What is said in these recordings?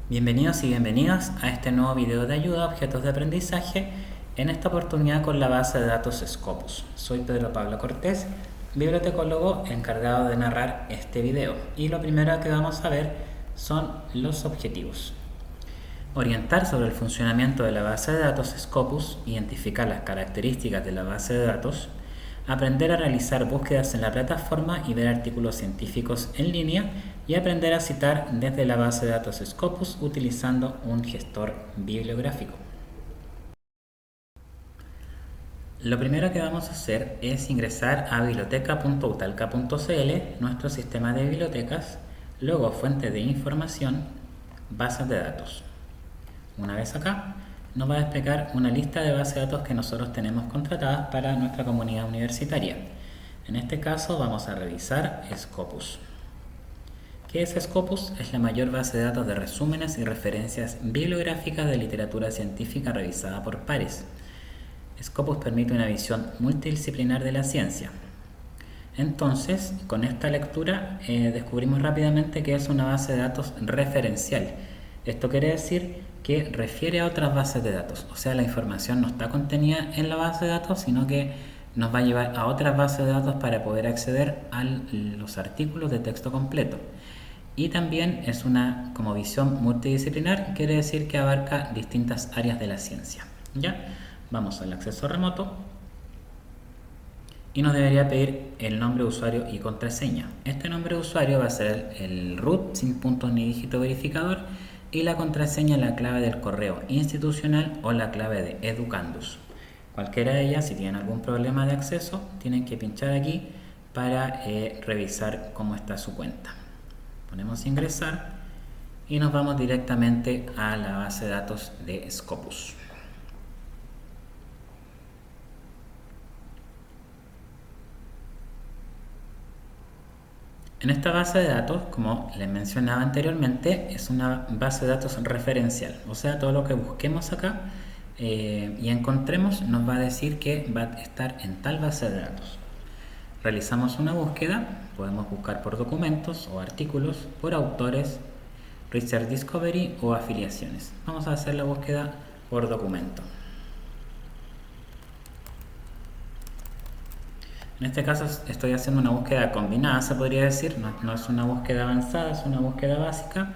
Bienvenidos y bienvenidas a este nuevo video de ayuda a objetos de aprendizaje, en esta oportunidad con la base de datos Scopus. Soy Pedro Pablo Cortés, bibliotecólogo encargado de narrar este video, y lo primero que vamos a ver son los objetivos. Orientar sobre el funcionamiento de la base de datos Scopus, identificar las características de la base de datos, aprender a realizar búsquedas en la plataforma y ver artículos científicos en línea, y aprender a citar desde la base de datos Scopus utilizando un gestor bibliográfico. Lo primero que vamos a hacer es ingresar a biblioteca.utalca.cl, nuestro sistema de bibliotecas, luego fuente de información, bases de datos. Una vez acá, nos va a desplegar una lista de bases de datos que nosotros tenemos contratadas para nuestra comunidad universitaria. En este caso vamos a revisar Scopus. ¿Qué es Scopus? Es la mayor base de datos de resúmenes y referencias bibliográficas de literatura científica revisada por pares. Scopus permite una visión multidisciplinar de la ciencia. Entonces, con esta lectura descubrimos rápidamente que es una base de datos referencial. Esto quiere decir que refiere a otras bases de datos, o sea, la información no está contenida en la base de datos, sino que nos va a llevar a otras bases de datos para poder acceder a los artículos de texto completo. Y también es una como visión multidisciplinar, quiere decir que abarca distintas áreas de la ciencia. ¿Ya? Vamos al acceso remoto y nos debería pedir el nombre de usuario y contraseña. Este nombre de usuario va a ser el root sin puntos ni dígito verificador, y la contraseña la clave del correo institucional o la clave de Educandus. Cualquiera de ellas, si tienen algún problema de acceso, tienen que pinchar aquí para revisar cómo está su cuenta. Ponemos ingresar y nos vamos directamente a la base de datos de Scopus. En esta base de datos, como les mencionaba anteriormente, es una base de datos referencial, o sea, todo lo que busquemos acá y encontremos nos va a decir que va a estar en tal base de datos. Realizamos una búsqueda, podemos buscar por documentos o artículos, por autores, Research Discovery o afiliaciones. Vamos a hacer la búsqueda por documento. En este caso estoy haciendo una búsqueda combinada, se podría decir, no es una búsqueda avanzada, es una búsqueda básica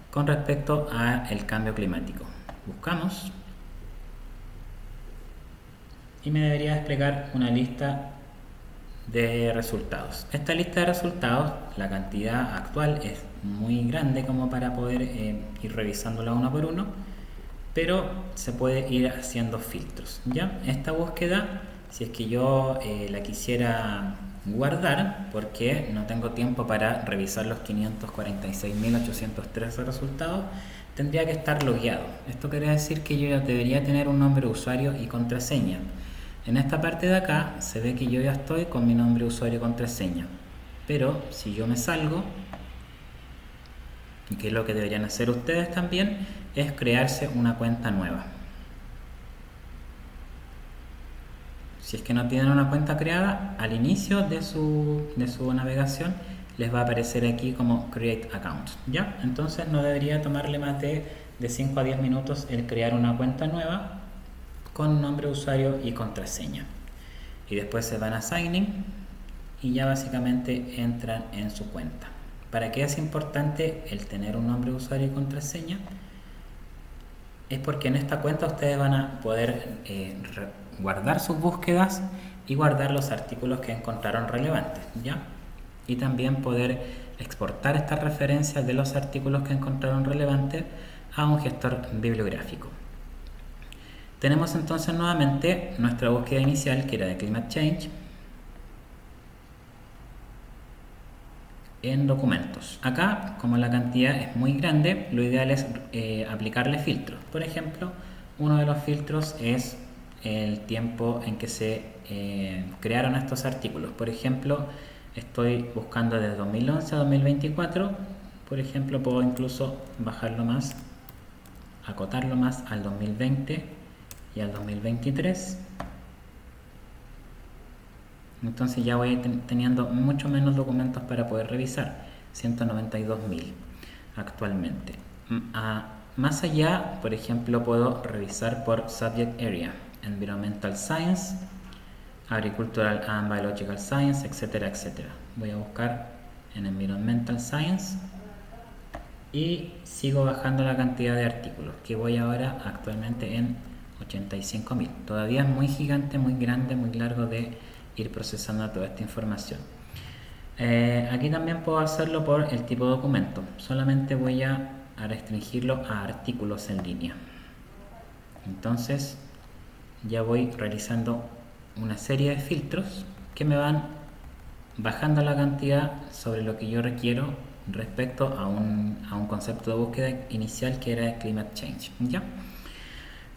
con respecto al cambio climático. Buscamos y me debería desplegar una lista de resultados. Esta lista de resultados, la cantidad actual es muy grande como para poder ir revisándola uno por uno, pero se puede ir haciendo filtros. ¿Ya? Esta búsqueda, si es que yo la quisiera guardar, porque no tengo tiempo para revisar los 546.813 resultados, tendría que estar logueado. Esto quiere decir que yo ya debería tener un nombre de usuario y contraseña. En esta parte de acá se ve que yo ya estoy con mi nombre de usuario y contraseña, pero si yo me salgo, y que es lo que deberían hacer ustedes también, es crearse una cuenta nueva. Si es que no tienen una cuenta creada, al inicio de su navegación les va a aparecer aquí como Create Account. ¿Ya? Entonces no debería tomarle más de 5 a 10 minutos el crear una cuenta nueva con nombre de usuario y contraseña. Y después se van a Sign In y ya básicamente entran en su cuenta. ¿Para qué es importante el tener un nombre de usuario y contraseña? Es porque en esta cuenta ustedes van a poder guardar sus búsquedas y guardar los artículos que encontraron relevantes, ¿ya? Y también poder exportar estas referencias de los artículos que encontraron relevantes a un gestor bibliográfico. Tenemos entonces nuevamente nuestra búsqueda inicial, que era de Climate Change, en documentos. Acá, como la cantidad es muy grande, lo ideal es aplicarle filtros. Por ejemplo, uno de los filtros es el tiempo en que se crearon estos artículos. Por ejemplo, estoy buscando desde 2011 a 2024. Por ejemplo, puedo incluso bajarlo más, acotarlo más al 2020 y al 2023. Entonces ya voy teniendo mucho menos documentos para poder revisar, 192.000 actualmente. Más allá, por ejemplo, puedo revisar por Subject Area, Environmental Science, Agricultural and Biological Science, etcétera, etcétera. Voy a buscar en Environmental Science y sigo bajando la cantidad de artículos, que voy ahora actualmente en 85.000. Todavía es muy gigante, muy grande, muy largo de ir procesando toda esta información. Aquí también puedo hacerlo por el tipo de documento. Solamente voy a restringirlo a artículos en línea. Entonces ya voy realizando una serie de filtros que me van bajando la cantidad sobre lo que yo requiero respecto a un concepto de búsqueda inicial que era Climate Change. ¿Ya?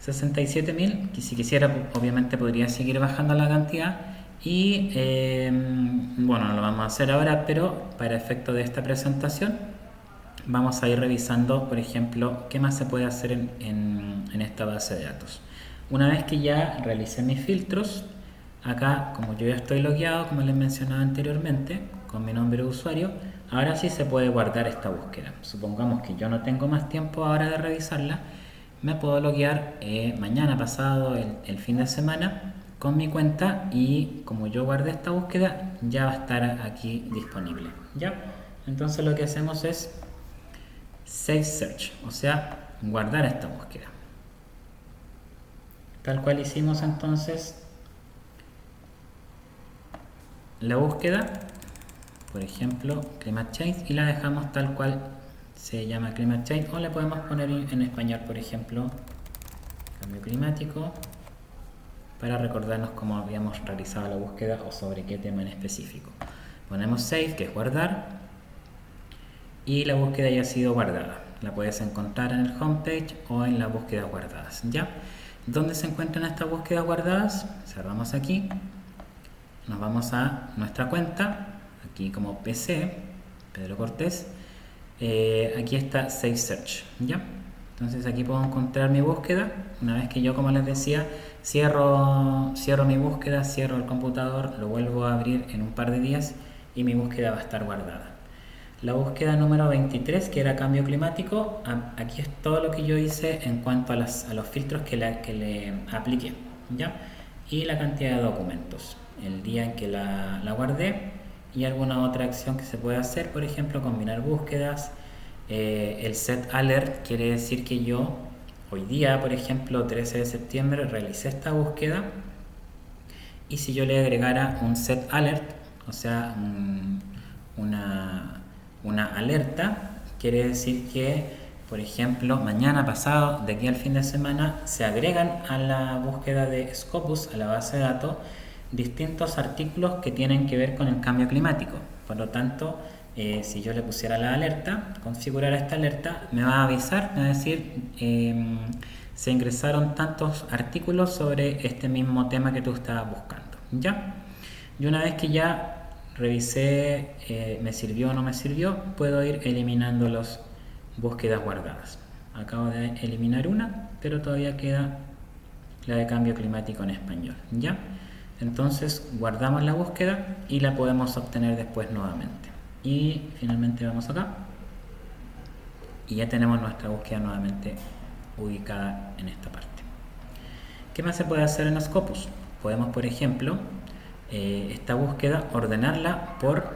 67.000, que si quisiera obviamente podría seguir bajando la cantidad y bueno, no lo vamos a hacer ahora, pero para efecto de esta presentación vamos a ir revisando, por ejemplo, qué más se puede hacer en esta base de datos. Una vez que ya realicé mis filtros, acá como yo ya estoy logueado, como les mencionaba anteriormente, con mi nombre de usuario, ahora sí se puede guardar esta búsqueda. Supongamos que yo no tengo más tiempo ahora de revisarla, me puedo loguear mañana, pasado, el fin de semana con mi cuenta y como yo guardé esta búsqueda ya va a estar aquí disponible. ¿Ya? Entonces lo que hacemos es Save Search, o sea, guardar esta búsqueda. Tal cual hicimos entonces la búsqueda, por ejemplo, Climate Change, y la dejamos tal cual se llama Climate Change, o le podemos poner en español, por ejemplo, cambio climático, para recordarnos cómo habíamos realizado la búsqueda o sobre qué tema en específico. Ponemos Save, que es guardar, y la búsqueda ya ha sido guardada. La puedes encontrar en el homepage o en las búsquedas guardadas. ¿Ya? ¿Dónde se encuentran estas búsquedas guardadas? Cerramos aquí, nos vamos a nuestra cuenta, aquí como PC, Pedro Cortés. Aquí está Save Search, ¿ya? Entonces aquí puedo encontrar mi búsqueda. Una vez que yo, como les decía, cierro mi búsqueda, cierro el computador, lo vuelvo a abrir en un par de días y mi búsqueda va a estar guardada. La búsqueda número 23, que era cambio climático, aquí es todo lo que yo hice en cuanto a los filtros que le apliqué, ¿ya? Y la cantidad de documentos, el día en que la guardé y alguna otra acción que se puede hacer, por ejemplo, combinar búsquedas. El set alert quiere decir que yo hoy día, por ejemplo, 13 de septiembre, realicé esta búsqueda y si yo le agregara un set alert, o sea, una alerta, quiere decir que, por ejemplo, mañana, pasado, de aquí al fin de semana, se agregan a la búsqueda de Scopus, a la base de datos, distintos artículos que tienen que ver con el cambio climático. Por lo tanto, si yo le pusiera la alerta, configurar esta alerta, me va a avisar, me va a decir se ingresaron tantos artículos sobre este mismo tema que tú estabas buscando. ¿Ya? Y una vez que ya revisé me sirvió o no me sirvió, puedo ir eliminando las búsquedas guardadas. Acabo de eliminar una, pero todavía queda la de cambio climático en español. ¿Ya? Entonces guardamos la búsqueda y la podemos obtener después nuevamente. Y finalmente vamos acá y ya tenemos nuestra búsqueda nuevamente ubicada en esta parte. ¿Qué más se puede hacer en Scopus? Podemos, por ejemplo, esta búsqueda ordenarla por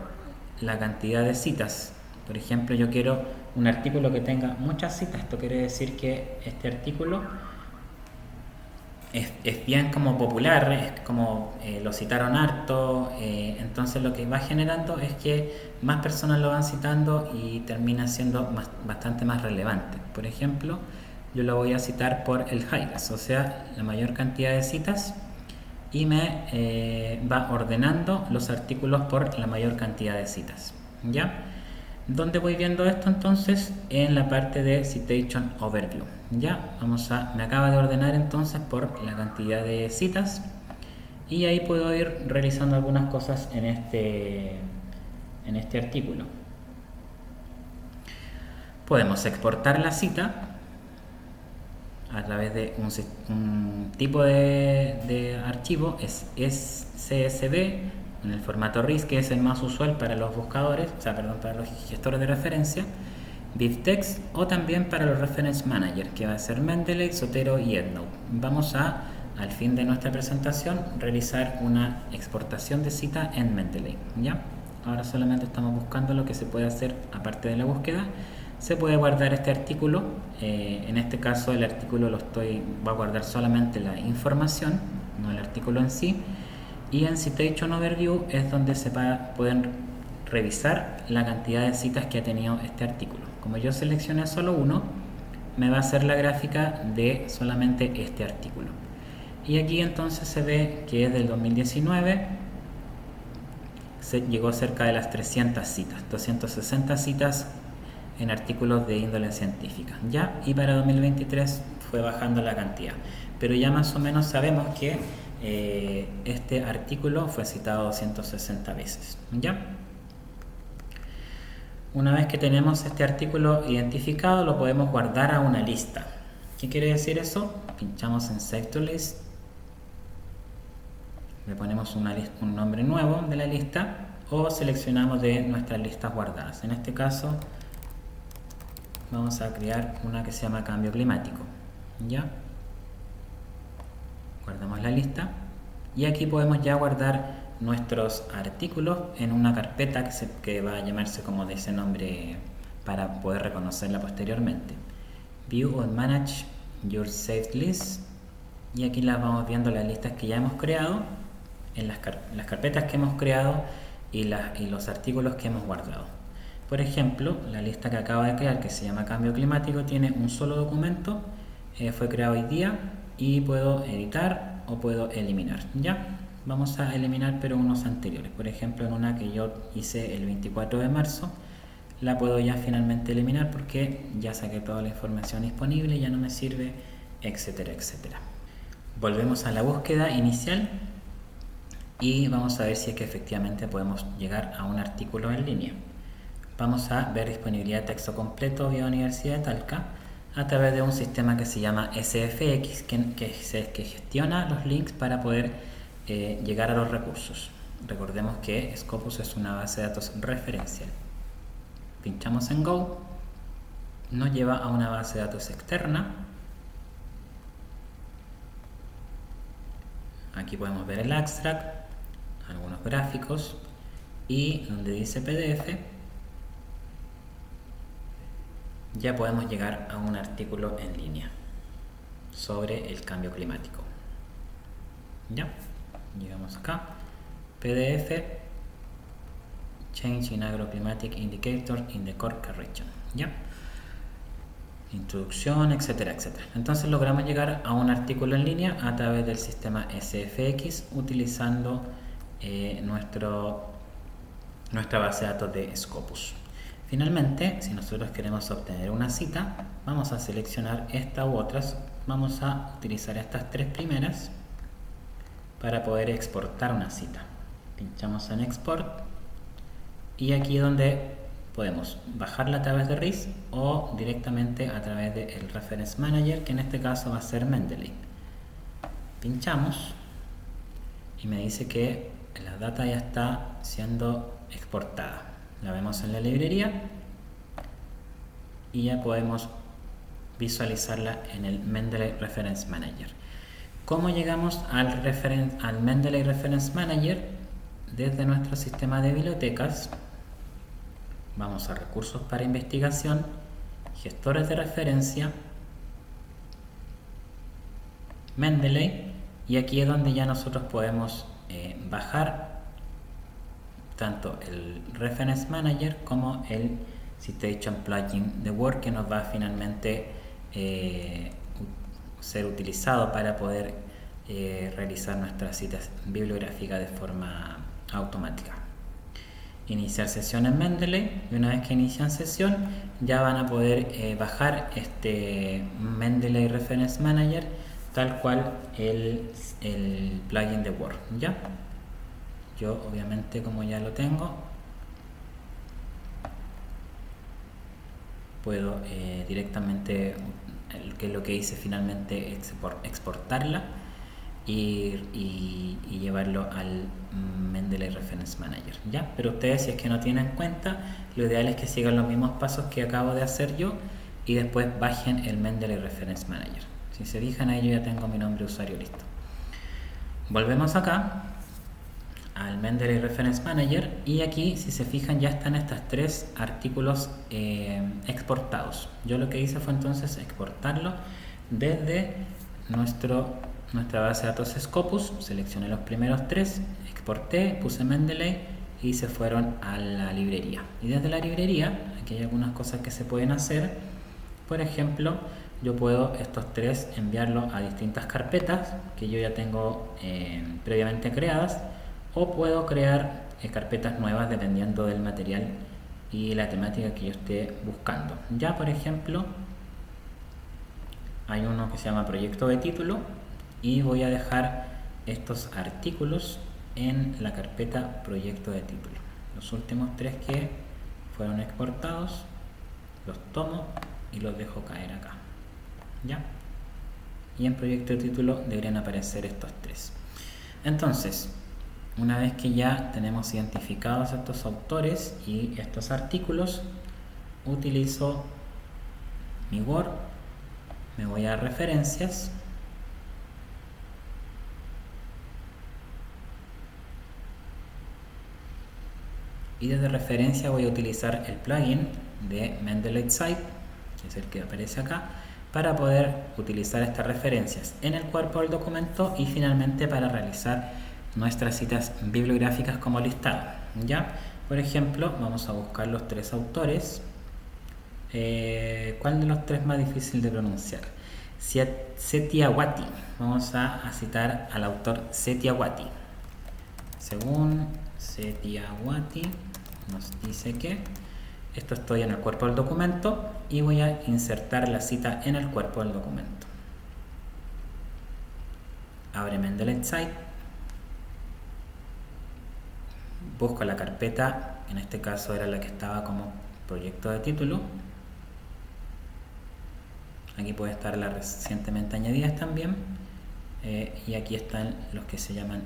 la cantidad de citas. Por ejemplo, yo quiero un artículo que tenga muchas citas. Esto quiere decir que este artículo es bien como popular, es como lo citaron harto, entonces lo que va generando es que más personas lo van citando y termina siendo bastante más relevante. Por ejemplo, yo lo voy a citar por el highest, o sea, la mayor cantidad de citas, y me va ordenando los artículos por la mayor cantidad de citas. ¿Ya? ¿Dónde voy viendo esto entonces? En la parte de Citation Overview. Ya, me acaba de ordenar entonces por la cantidad de citas y ahí puedo ir realizando algunas cosas en este artículo. Podemos exportar la cita a través de un tipo de archivo, es CSV, en el formato RIS, que es el más usual para los buscadores, para los gestores de referencia. BibTeX o también para los Reference Manager, que va a ser Mendeley, Zotero y EndNote. Vamos a, al fin de nuestra presentación, realizar una exportación de cita en Mendeley, ¿ya? Ahora solamente estamos buscando lo que se puede hacer aparte de la búsqueda. Se puede guardar este artículo, en este caso el artículo va a guardar solamente la información, no el artículo en sí. Y en Citation Overview es donde pueden revisar la cantidad de citas que ha tenido este artículo. Como yo seleccioné solo uno, me va a hacer la gráfica de solamente este artículo. Y aquí entonces se ve que es del 2019, llegó cerca de las 300 citas, 260 citas en artículos de índole científica, ¿ya? Y para 2023 fue bajando la cantidad, pero ya más o menos sabemos que este artículo fue citado 260 veces, ¿ya? Una vez que tenemos este artículo identificado, lo podemos guardar a una lista. ¿Qué quiere decir eso? Pinchamos en Save to List, le ponemos un nombre nuevo de la lista o seleccionamos de nuestras listas guardadas. En este caso vamos a crear una que se llama cambio climático, ¿ya? Guardamos la lista y aquí podemos ya guardar nuestros artículos en una carpeta que va a llamarse como de ese nombre para poder reconocerla posteriormente. View or Manage Your Saved List, y aquí las vamos viendo las listas que ya hemos creado, en las carpetas que hemos creado y los artículos que hemos guardado. Por ejemplo, la lista que acabo de crear, que se llama Cambio Climático, tiene un solo documento, fue creado hoy día y puedo editar o puedo eliminar, ¿ya? Vamos a eliminar pero unos anteriores. Por ejemplo, en una que yo hice el 24 de marzo, la puedo ya finalmente eliminar porque ya saqué toda la información disponible, ya no me sirve, etcétera, etcétera. Volvemos a la búsqueda inicial y vamos a ver si es que efectivamente podemos llegar a un artículo en línea. Vamos a ver disponibilidad de texto completo vía Universidad de Talca a través de un sistema que se llama SFX, que gestiona los links para poder llegar a los recursos. Recordemos que Scopus es una base de datos referencial. Pinchamos en Go, nos lleva a una base de datos externa. Aquí podemos ver el abstract, algunos gráficos y donde dice PDF ya podemos llegar a un artículo en línea sobre el cambio climático. Ya, llegamos acá, PDF, Change in Agroclimatic Indicator in the Corca Region, ya, introducción, etcétera, etcétera. Entonces logramos llegar a un artículo en línea a través del sistema SFX utilizando nuestra base de datos de Scopus. Finalmente, si nosotros queremos obtener una cita, vamos a seleccionar esta u otras. Vamos a utilizar estas tres primeras para poder exportar una cita. Pinchamos en Export y aquí es donde podemos bajarla a través de RIS o directamente a través del Reference Manager, que en este caso va a ser Mendeley. Pinchamos y me dice que la data ya está siendo exportada. La vemos en la librería y ya podemos visualizarla en el Mendeley Reference Manager. ¿Cómo llegamos al Mendeley Reference Manager? Desde nuestro sistema de bibliotecas vamos a recursos para investigación, gestores de referencia, Mendeley, y aquí es donde ya nosotros podemos bajar tanto el Reference Manager como el Citation Plugin de Word, que nos va a finalmente ser utilizado para poder realizar nuestras citas bibliográficas de forma automática. Iniciar sesión en Mendeley, y una vez que inician sesión ya van a poder bajar este Mendeley Reference Manager tal cual el plugin de Word, ¿ya? Yo obviamente, como ya lo tengo, puedo directamente, que es lo que hice finalmente, exportarla y llevarlo al Mendeley Reference Manager, ¿ya? Pero ustedes, si es que no tienen cuenta, lo ideal es que sigan los mismos pasos que acabo de hacer yo y después bajen el Mendeley Reference Manager. Si se fijan ahí, yo ya tengo mi nombre de usuario listo. Volvemos acá al Mendeley Reference Manager y aquí, si se fijan, ya están estos 3 artículos exportados. Yo lo que hice fue entonces exportarlo desde nuestra base de datos Scopus. Seleccioné los primeros 3, exporté, puse Mendeley y se fueron a la librería. Y desde la librería, aquí hay algunas cosas que se pueden hacer. Por ejemplo, yo puedo estos 3 enviarlos a distintas carpetas que yo ya tengo previamente creadas, o puedo crear carpetas nuevas dependiendo del material y la temática que yo esté buscando. Ya, por ejemplo, hay uno que se llama proyecto de título y voy a dejar estos artículos en la carpeta proyecto de título. Los últimos 3 que fueron exportados los tomo y los dejo caer acá, ¿ya? Y en proyecto de título deberían aparecer estos 3. Entonces, una vez que ya tenemos identificados estos autores y estos artículos, utilizo mi Word, me voy a referencias, y desde referencia voy a utilizar el plugin de Mendeley Site, que es el que aparece acá, para poder utilizar estas referencias en el cuerpo del documento y finalmente para realizar nuestras citas bibliográficas como listado, ¿ya? Por ejemplo, vamos a buscar los 3 autores. ¿Cuál de los 3 es más difícil de pronunciar? Setiawati. Vamos a citar al autor Setiawati. Según Setiawati nos dice que esto, estoy en el cuerpo del documento y voy a insertar la cita en el cuerpo del documento. Abre Mendeley Site, busco la carpeta, en este caso era la que estaba como proyecto de título. Aquí puede estar las recientemente añadidas también, y aquí están los que se llaman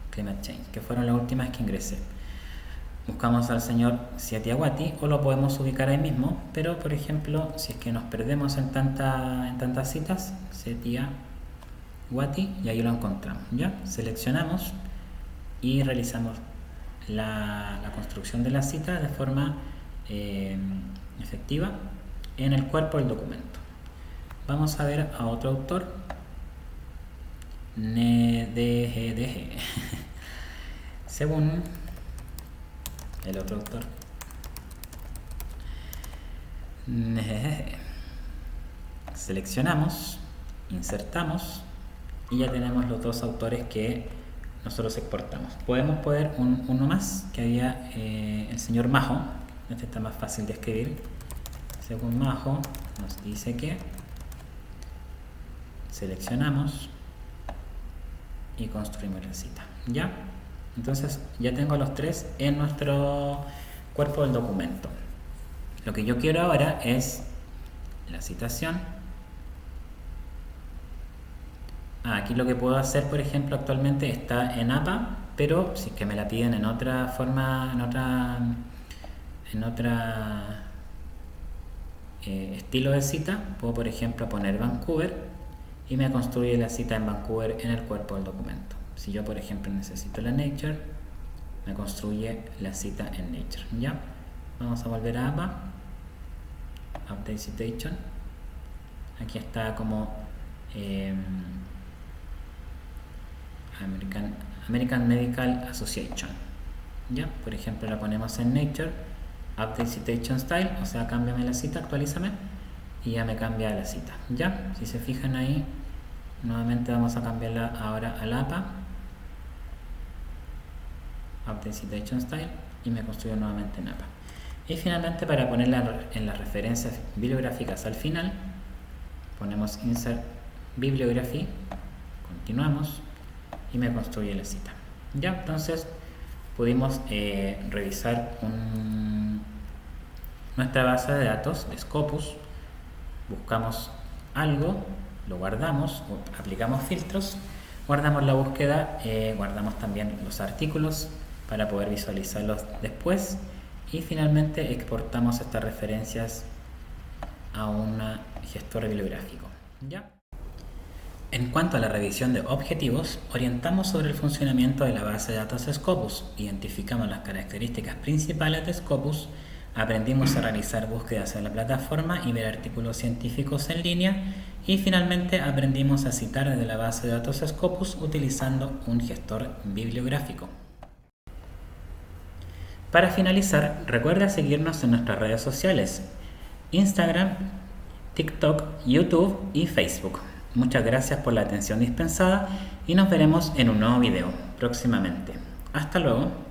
Climate Change, que fueron las últimas que ingresé. Buscamos al señor Setiawati o lo podemos ubicar ahí mismo, pero por ejemplo, si es que nos perdemos en tantas citas, Setiawati, y ahí lo encontramos, ¿ya? Seleccionamos y realizamos la construcción de la cita de forma efectiva en el cuerpo del documento. Vamos a ver a otro autor, NDGDG. Según el otro autor, seleccionamos, insertamos y ya tenemos los 2 autores que nosotros exportamos. Podemos poner uno más que había, el señor Majo. Este está más fácil de escribir. Según Majo nos dice que seleccionamos y construimos la cita, ¿ya? Entonces ya tengo los 3 en nuestro cuerpo del documento. Lo que yo quiero ahora es la citación. Aquí lo que puedo hacer, por ejemplo, actualmente está en APA, pero si es que me la piden en otra forma, en otra estilo de cita, puedo, por ejemplo, poner Vancouver y me construye la cita en Vancouver en el cuerpo del documento. Si yo, por ejemplo, necesito la Nature, me construye la cita en Nature, ¿ya? Vamos a volver a APA, Update Citation. Aquí está como American Medical Association, ¿ya? Por ejemplo, la ponemos en Nature, Update Citation Style, o sea, cámbiame la cita, actualízame, y ya me cambia la cita, ¿ya? Si se fijan ahí, nuevamente vamos a cambiarla ahora al APA, Update Citation Style, y me construyo nuevamente en APA. Y finalmente, para ponerla en las referencias bibliográficas al final, ponemos Insert Bibliography, continuamos, y me construye la cita, ¿ya? Entonces pudimos revisar nuestra base de datos de Scopus, buscamos algo, lo guardamos, aplicamos filtros, Guardamos la búsqueda, guardamos también los artículos para poder visualizarlos después y finalmente exportamos estas referencias a un gestor bibliográfico. ¿Ya? En cuanto a la revisión de objetivos, orientamos sobre el funcionamiento de la base de datos Scopus, identificamos las características principales de Scopus, aprendimos a realizar búsquedas en la plataforma y ver artículos científicos en línea y finalmente aprendimos a citar desde la base de datos Scopus utilizando un gestor bibliográfico. Para finalizar, recuerda seguirnos en nuestras redes sociales, Instagram, TikTok, YouTube y Facebook. Muchas gracias por la atención dispensada y nos veremos en un nuevo video próximamente. Hasta luego.